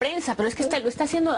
prensa, pero es que lo está haciendo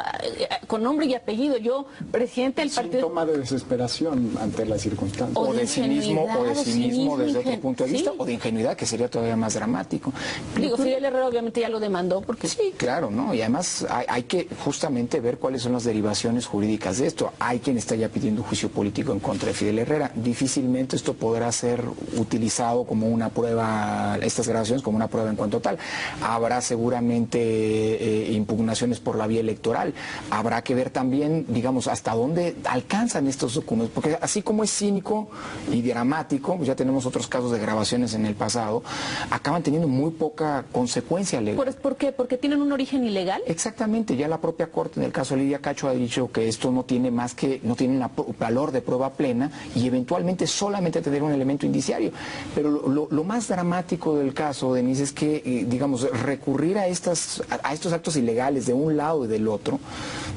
con nombre y apellido. Yo, presidente del partido... Síntoma de desesperación ante las circunstancias. O de cinismo desde otro ingenuidad, punto de vista, sí. o de ingenuidad, que sería todavía más dramático. Digo, Fidel Herrera obviamente ya lo demandó porque... Sí, claro, ¿no? Y además hay que justamente ver cuáles son las derivaciones jurídicas de esto. Hay quien está ya pidiendo un juicio político en contra de Fidel Herrera. Difícilmente esto podrá ser utilizado como una prueba, estas grabaciones como una prueba en cuanto tal. Habrá seguramente impugnaciones por la vía electoral. Habrá que ver también, digamos, hasta dónde alcanzan estos documentos, porque así como es cínico y dramático, pues ya tenemos otros casos de grabaciones en el pasado, acaban teniendo muy poca consecuencia legal. ¿Por qué? ¿Porque tienen un origen ilegal? Exactamente, ya la propia Corte, en el caso de Lidia Cacho, ha dicho que esto no tiene un valor de prueba plena y eventualmente solamente tener un elemento indiciario. Pero lo más dramático del caso, Denise, es que, digamos, recurrir a estos actos ilegales de un lado y del otro,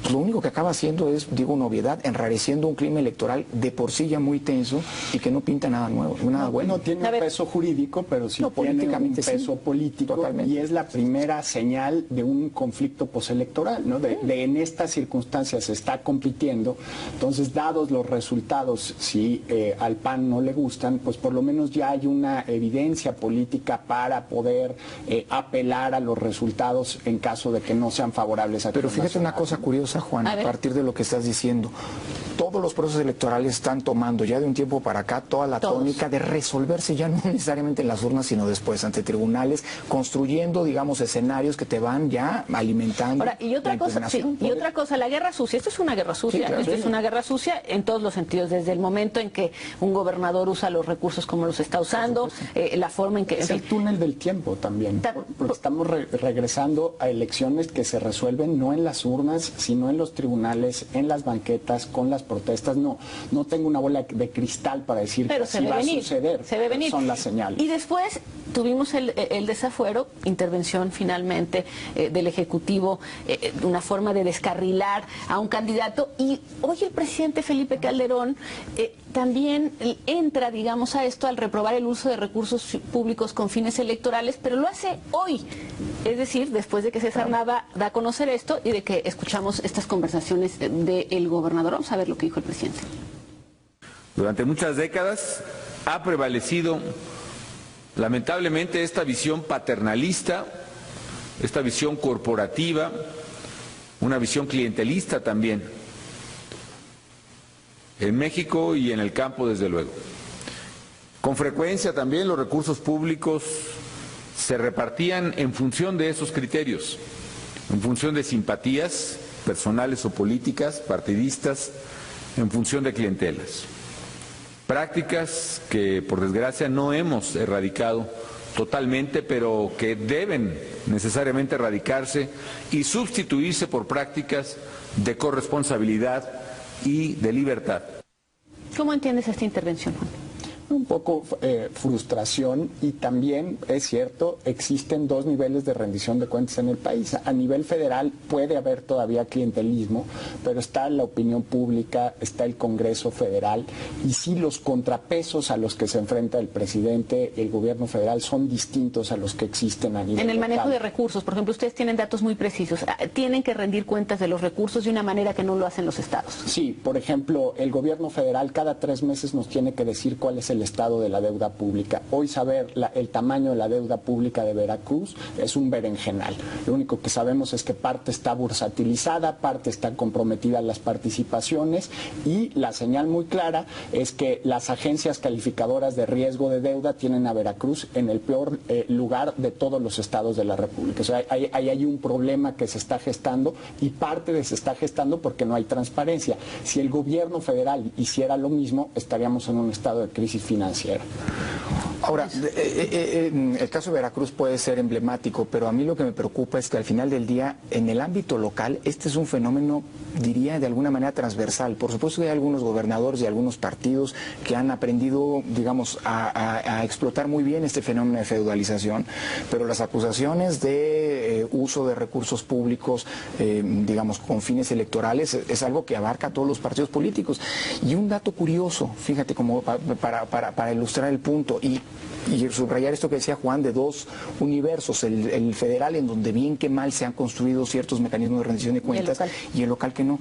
pues lo único que acaba haciendo es, digo, una obviedad, enrareciendo un clima electoral de por sí ya muy tenso y que no pinta nada nuevo, nada bueno. No tiene un peso jurídico, pero sí tiene un peso político. Totalmente. Y es la primera señal de un conflicto postelectoral, ¿no? De en estas circunstancias se está compitiendo, entonces dados los resultados, si al PAN no le gustan, pues por lo menos ya hay una evidencia política para poder apelar a los resultados en caso de que no sean favorables a... Pero fíjate una cosa curiosa, Juan, a partir de lo que estás diciendo. Todos los procesos electorales están tomando ya de un tiempo para acá toda la tónica de resolverse ya no necesariamente en las urnas, sino después ante tribunales, construyendo, digamos, escenarios que te van ya alimentando. Ahora, y otra cosa, la guerra sucia. Esto es una guerra sucia. Sí, claro, esto es una guerra sucia en todos los sentidos, desde el momento en que un gobernador usa los recursos como los está usando, la forma en que... Es el túnel del tiempo también, porque estamos regresando a elecciones que se resuelven no en las urnas, sino en los tribunales, en las banquetas, con las protestas. No tengo una bola de cristal para decir que así va a suceder. Se ve venir. Son las señales. Y después tuvimos el desafuero, intervención finalmente del Ejecutivo, una forma de descarrilar a un candidato, y hoy el presidente Felipe Calderón también entra, digamos, a esto al reprobar el uso de recursos públicos con fines electorales, pero lo hace hoy, es decir, después de que César Nava da a conocer esto y de que escuchamos estas conversaciones del gobernador. Vamos a ver lo que dijo el presidente. Durante muchas décadas ha prevalecido, lamentablemente, esta visión paternalista, esta visión corporativa, una visión clientelista también, en México y en el campo, desde luego. Con frecuencia también los recursos públicos se repartían en función de esos criterios, en función de simpatías personales o políticas, partidistas, en función de clientelas. Prácticas que, por desgracia, no hemos erradicado totalmente, pero que deben necesariamente erradicarse y sustituirse por prácticas de corresponsabilidad y de libertad. ¿Cómo entiendes esta intervención, Juan? Un poco frustración, y también es cierto, existen dos niveles de rendición de cuentas en el país. A nivel federal puede haber todavía clientelismo, pero está la opinión pública, está el Congreso Federal, y sí, los contrapesos a los que se enfrenta el presidente, el gobierno federal, son distintos a los que existen a nivel en el manejo local. de recursos. Por ejemplo, ustedes tienen datos muy precisos, tienen que rendir cuentas de los recursos de una manera que no lo hacen los estados. Sí, por ejemplo, el gobierno federal cada 3 meses nos tiene que decir cuál es el estado de la deuda pública. Hoy saber el tamaño de la deuda pública de Veracruz es un berenjenal. Lo único que sabemos es que parte está bursatilizada, parte está comprometida las participaciones, y la señal muy clara es que las agencias calificadoras de riesgo de deuda tienen a Veracruz en el peor lugar de todos los estados de la República. O sea, ahí hay un problema que se está gestando, y parte de se está gestando porque no hay transparencia. Si el gobierno federal hiciera lo mismo, estaríamos en un estado de crisis financiera. Ahora, el caso de Veracruz puede ser emblemático, pero a mí lo que me preocupa es que al final del día, en el ámbito local, este es un fenómeno, diría, de alguna manera transversal. Por supuesto que hay algunos gobernadores y algunos partidos que han aprendido, digamos, a explotar muy bien este fenómeno de feudalización, pero las acusaciones de uso de recursos públicos, digamos, con fines electorales, es algo que abarca a todos los partidos políticos. Y un dato curioso, fíjate, como para ilustrar el punto, y y subrayar esto que decía Juan, de dos universos, el federal, en donde bien que mal se han construido ciertos mecanismos de rendición de cuentas, y el local que no.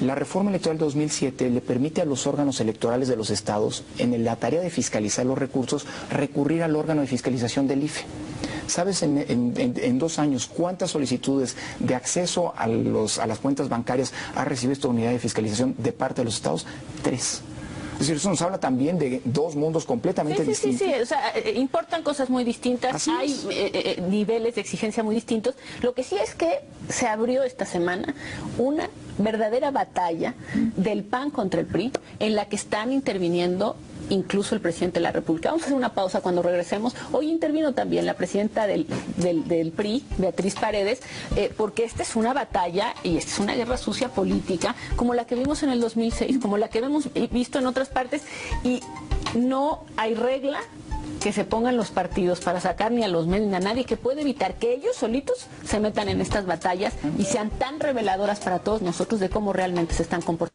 La reforma electoral de 2007 le permite a los órganos electorales de los estados, en la tarea de fiscalizar los recursos, recurrir al órgano de fiscalización del IFE. ¿Sabes en 2 años cuántas solicitudes de acceso a las cuentas bancarias ha recibido esta unidad de fiscalización de parte de los estados? 3. Es decir, eso nos habla también de dos mundos completamente distintos. Sí, o sea, importan cosas muy distintas, hay niveles de exigencia muy distintos. Lo que sí es que se abrió esta semana una verdadera batalla del PAN contra el PRI, en la que están interviniendo incluso el presidente de la República. Vamos a hacer una pausa cuando regresemos. Hoy intervino también la presidenta del PRI, Beatriz Paredes, porque esta es una batalla y esta es una guerra sucia política, como la que vimos en el 2006, como la que hemos visto en otras partes, y no hay regla que se pongan los partidos para sacar ni a los medios ni a nadie, que puede evitar que ellos solitos se metan en estas batallas y sean tan reveladoras para todos nosotros de cómo realmente se están comportando.